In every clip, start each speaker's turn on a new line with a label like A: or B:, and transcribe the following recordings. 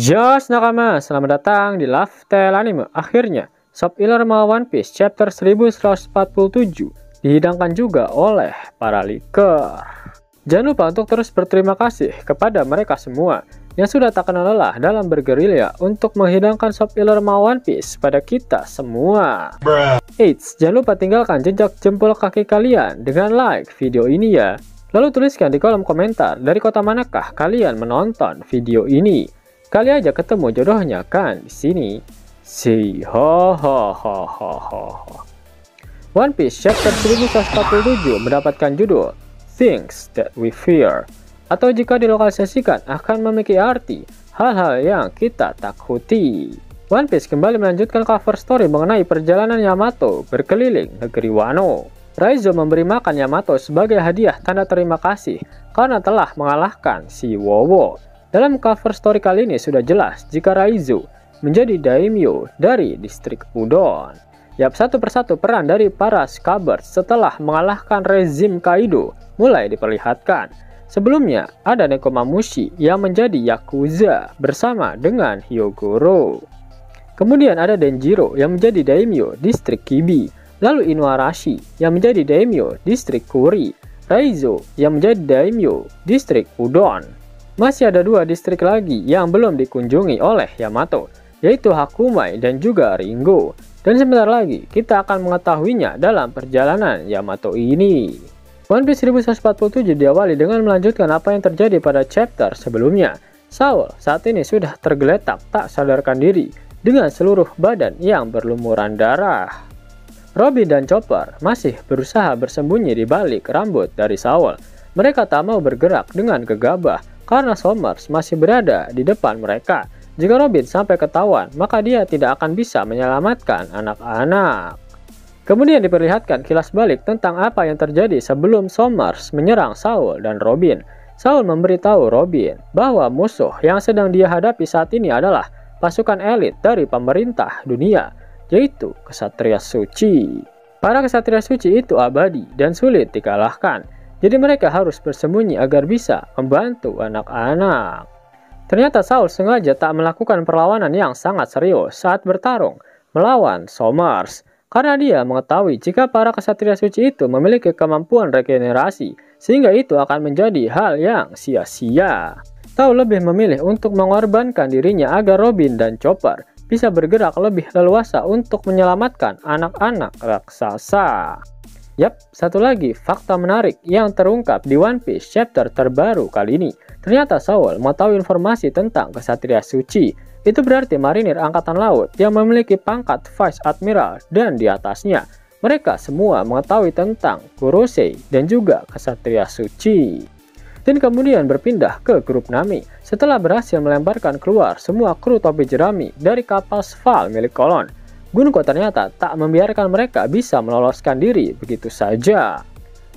A: Jos nakama, selamat datang di Lifestyle Anime. Akhirnya, Shop Iller One Piece chapter 1147 dihidangkan juga oleh para leaker. Jangan lupa untuk terus berterima kasih kepada mereka semua yang sudah tak kenal lelah dalam bergerilya untuk menghidangkan Shop Iller One Piece pada kita semua. Eits, jangan lupa tinggalkan jejak jempol kaki kalian dengan like video ini ya. Lalu tuliskan di kolom komentar dari kota manakah kalian menonton video ini. Kali aja ketemu jodohnya kan di sini. Si ho ho ho ho ho. One Piece chapter 1147 mendapatkan judul Things That We Fear, atau jika dilokalisasikan akan memiliki arti hal-hal yang kita takuti. One Piece kembali melanjutkan cover story mengenai perjalanan Yamato berkeliling negeri Wano. Raizo memberi makan Yamato sebagai hadiah tanda terima kasih karena telah mengalahkan si Wowo. Dalam cover story kali ini sudah jelas jika Raizo menjadi daimyo dari distrik Udon. Yap, satu persatu peran dari para Scabbards setelah mengalahkan rezim Kaido mulai diperlihatkan. Sebelumnya ada Nekomamushi yang menjadi Yakuza bersama dengan Hyogoro. Kemudian ada Denjiro yang menjadi daimyo distrik Kibi. Lalu Inuarashi yang menjadi daimyo distrik Kuri. Raizo yang menjadi daimyo distrik Udon. Masih ada dua distrik lagi yang belum dikunjungi oleh Yamato, yaitu Hakumai dan juga Ringo. Dan sebentar lagi kita akan mengetahuinya dalam perjalanan Yamato ini. One Piece 1147 diawali dengan melanjutkan apa yang terjadi pada chapter sebelumnya. Saul saat ini sudah tergeletak tak sadarkan diri dengan seluruh badan yang berlumuran darah. Robin dan Chopper masih berusaha bersembunyi di balik rambut dari Saul. Mereka tak mau bergerak dengan gegabah karena Somers masih berada di depan mereka. Jika Robin sampai ketahuan, maka dia tidak akan bisa menyelamatkan anak-anak. Kemudian diperlihatkan kilas balik tentang apa yang terjadi sebelum Somers menyerang Saul dan Robin. Saul memberitahu Robin bahwa musuh yang sedang dia hadapi saat ini adalah pasukan elit dari pemerintah dunia, yaitu Ksatria Suci. Para Ksatria Suci itu abadi dan sulit dikalahkan. Jadi mereka harus bersembunyi agar bisa membantu anak-anak. Ternyata Saul sengaja tak melakukan perlawanan yang sangat serius saat bertarung melawan Somers. Karena dia mengetahui jika para Ksatria Suci itu memiliki kemampuan regenerasi, sehingga itu akan menjadi hal yang sia-sia. Saul lebih memilih untuk mengorbankan dirinya agar Robin dan Chopper bisa bergerak lebih leluasa untuk menyelamatkan anak-anak raksasa. Yap, satu lagi fakta menarik yang terungkap di One Piece chapter terbaru kali ini. Ternyata Saul mengetahui informasi tentang Ksatria Suci. Itu berarti marinir angkatan laut yang memiliki pangkat Vice Admiral dan di atasnya. Mereka semua mengetahui tentang Kurosei dan juga Ksatria Suci. Dan kemudian berpindah ke grup Nami setelah berhasil melemparkan keluar semua kru topi jerami dari kapal Sval milik Kolon. Gunko ternyata tak membiarkan mereka bisa meloloskan diri begitu saja.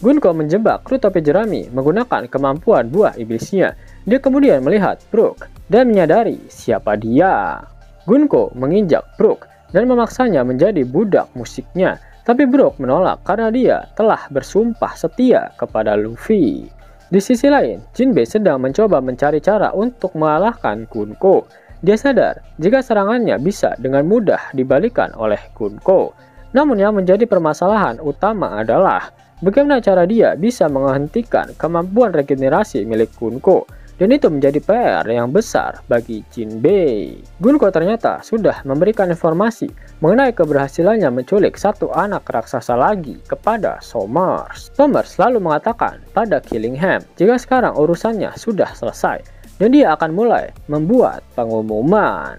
A: Gunko menjebak kru topi jerami menggunakan kemampuan buah iblisnya. Dia kemudian melihat Brook dan menyadari siapa dia. Gunko menginjak Brook dan memaksanya menjadi budak musiknya. Tapi Brook menolak karena dia telah bersumpah setia kepada Luffy. Di sisi lain, Jinbei sedang mencoba mencari cara untuk mengalahkan Gunko. Dia sadar jika serangannya bisa dengan mudah dibalikan oleh Gunko. Namun yang menjadi permasalahan utama adalah bagaimana cara dia bisa menghentikan kemampuan regenerasi milik Gunko. Dan itu menjadi PR yang besar bagi Jinbei. Gunko ternyata sudah memberikan informasi mengenai keberhasilannya menculik satu anak raksasa lagi kepada Somers. Somers lalu mengatakan pada Killingham jika sekarang urusannya sudah selesai dan dia akan mulai membuat pengumuman.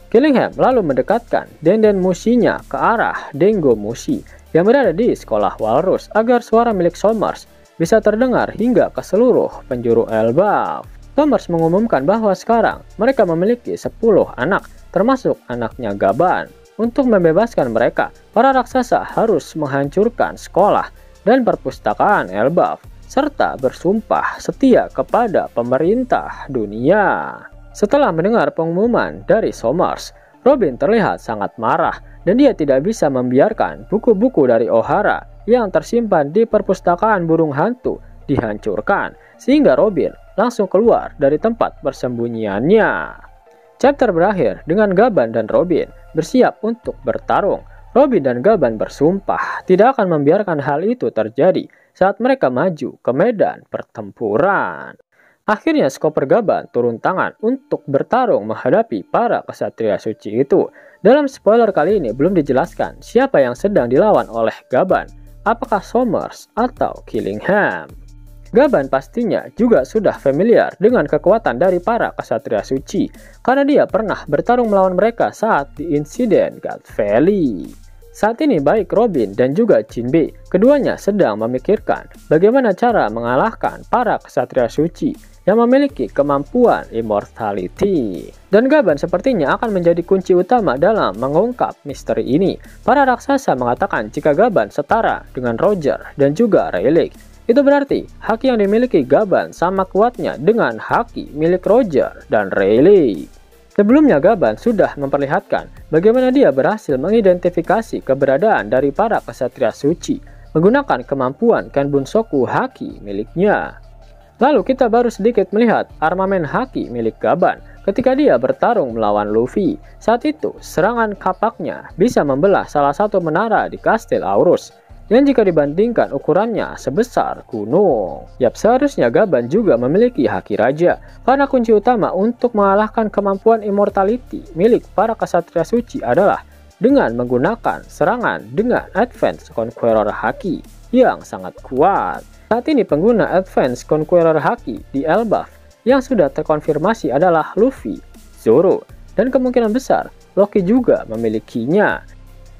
A: Killingham lalu mendekatkan Denden Mushinya ke arah Dengo Mushi yang berada di sekolah Walrus agar suara milik Somers bisa terdengar hingga ke seluruh penjuru Elbaf. Somers mengumumkan bahwa sekarang mereka memiliki 10 anak, termasuk anaknya Gaban. Untuk membebaskan mereka, para raksasa harus menghancurkan sekolah dan perpustakaan Elbaf, serta bersumpah setia kepada pemerintah dunia. Setelah mendengar pengumuman dari Somers, Robin terlihat sangat marah dan dia tidak bisa membiarkan buku-buku dari Ohara yang tersimpan di perpustakaan burung hantu dihancurkan, sehingga Robin langsung keluar dari tempat persembunyiannya. Chapter berakhir dengan Gaban dan Robin bersiap untuk bertarung. Robin dan Gaban bersumpah tidak akan membiarkan hal itu terjadi saat mereka maju ke medan pertempuran. Akhirnya Chopper Gaban turun tangan untuk bertarung menghadapi para kesatria suci itu. Dalam spoiler kali ini belum dijelaskan siapa yang sedang dilawan oleh Gaban, apakah Somers atau Killingham. Gaban pastinya juga sudah familiar dengan kekuatan dari para kesatria suci karena dia pernah bertarung melawan mereka saat di insiden God Valley. Saat ini baik Robin dan juga Jinbe, keduanya sedang memikirkan bagaimana cara mengalahkan para kesatria suci yang memiliki kemampuan immortality. Dan Gaban sepertinya akan menjadi kunci utama dalam mengungkap misteri ini. Para raksasa mengatakan jika Gaban setara dengan Roger dan juga Rayleigh. Itu berarti haki yang dimiliki Gaban sama kuatnya dengan haki milik Roger dan Rayleigh. Sebelumnya Gaban sudah memperlihatkan bagaimana dia berhasil mengidentifikasi keberadaan dari para kesatria suci menggunakan kemampuan Kenbunsoku haki miliknya. Lalu kita baru sedikit melihat armamen haki milik Gaban ketika dia bertarung melawan Luffy. Saat itu serangan kapaknya bisa membelah salah satu menara di Kastil Aurus yang jika dibandingkan ukurannya sebesar gunung. Yap, seharusnya Gaban juga memiliki haki raja karena kunci utama untuk mengalahkan kemampuan immortality milik para kesatria suci adalah dengan menggunakan serangan dengan Advanced Conqueror haki yang sangat kuat. Saat ini pengguna Advanced Conqueror haki di Elbaf yang sudah terkonfirmasi adalah Luffy, Zoro, dan kemungkinan besar Loki juga memilikinya.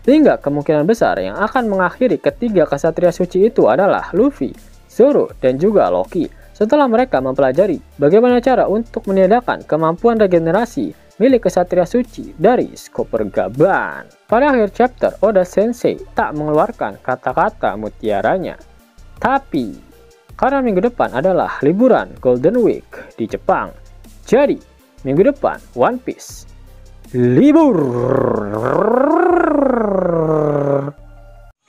A: Sehingga kemungkinan besar yang akan mengakhiri ketiga kesatria suci itu adalah Luffy, Zoro, dan juga Loki. Setelah mereka mempelajari bagaimana cara untuk meniadakan kemampuan regenerasi milik kesatria suci dari Chopper Gaban. Pada akhir chapter, Oda Sensei tak mengeluarkan kata-kata mutiaranya. Tapi, karena minggu depan adalah liburan Golden Week di Jepang, jadi minggu depan One Piece libur.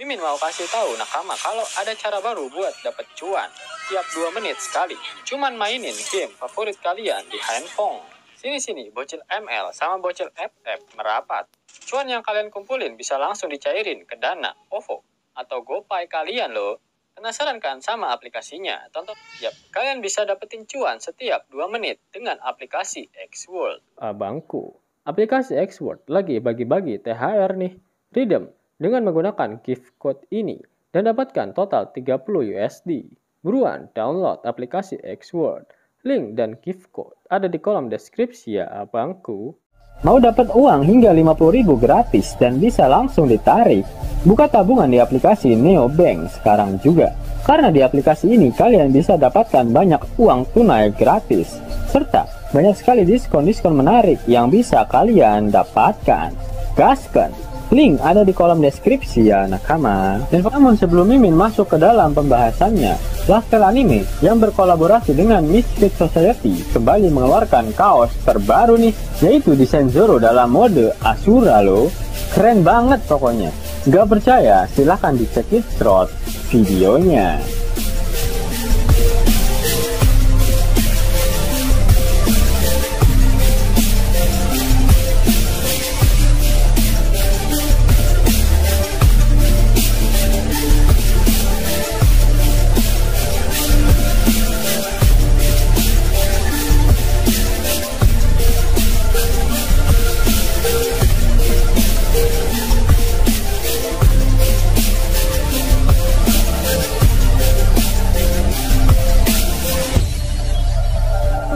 A: Mimin mau kasih tahu nakama kalau ada cara baru buat dapet cuan tiap 2 menit sekali. Cuman mainin game favorit kalian di handphone. Sini-sini bocil ML sama bocil FF merapat. Cuan yang kalian kumpulin bisa langsung dicairin ke Dana, OVO, atau GoPay kalian loh. Penasaran kan sama aplikasinya? Tonton. Yap, kalian bisa dapetin cuan setiap 2 menit dengan aplikasi X-World. Abangku, aplikasi X-World lagi bagi-bagi THR nih. Redeem dengan menggunakan gift code ini dan dapatkan total 30 USD. Buruan download aplikasi X-World. Link dan gift code ada di kolom deskripsi ya abangku. Mau dapat uang hingga 50.000 gratis dan bisa langsung ditarik? Buka tabungan di aplikasi Neobank sekarang juga. Karena di aplikasi ini kalian bisa dapatkan banyak uang tunai gratis. Serta banyak sekali diskon-diskon menarik yang bisa kalian dapatkan. Gaskan! Link ada di kolom deskripsi ya nakama. Dan namun sebelum Mimin masuk ke dalam pembahasannya, Lifestyle Anime yang berkolaborasi dengan Misfit Society kembali mengeluarkan kaos terbaru nih, yaitu desain Zoro dalam mode Asura loh. Keren banget pokoknya. Gak percaya? Silahkan dicek through videonya.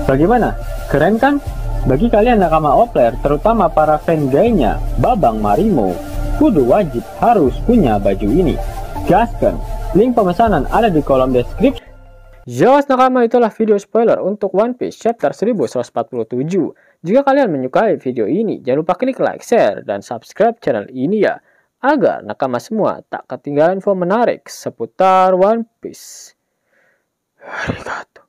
A: Bagaimana? Keren kan? Bagi kalian nakama Opler, terutama para fan gaynya Babang Marimo, kudu wajib harus punya baju ini. Gaskan! Link pemesanan ada di kolom deskripsi. Jelas nakama, itulah video spoiler untuk One Piece chapter 1147. Jika kalian menyukai video ini, jangan lupa klik like, share, dan subscribe channel ini ya, agar nakama semua tak ketinggalan info menarik seputar One Piece. Arigato.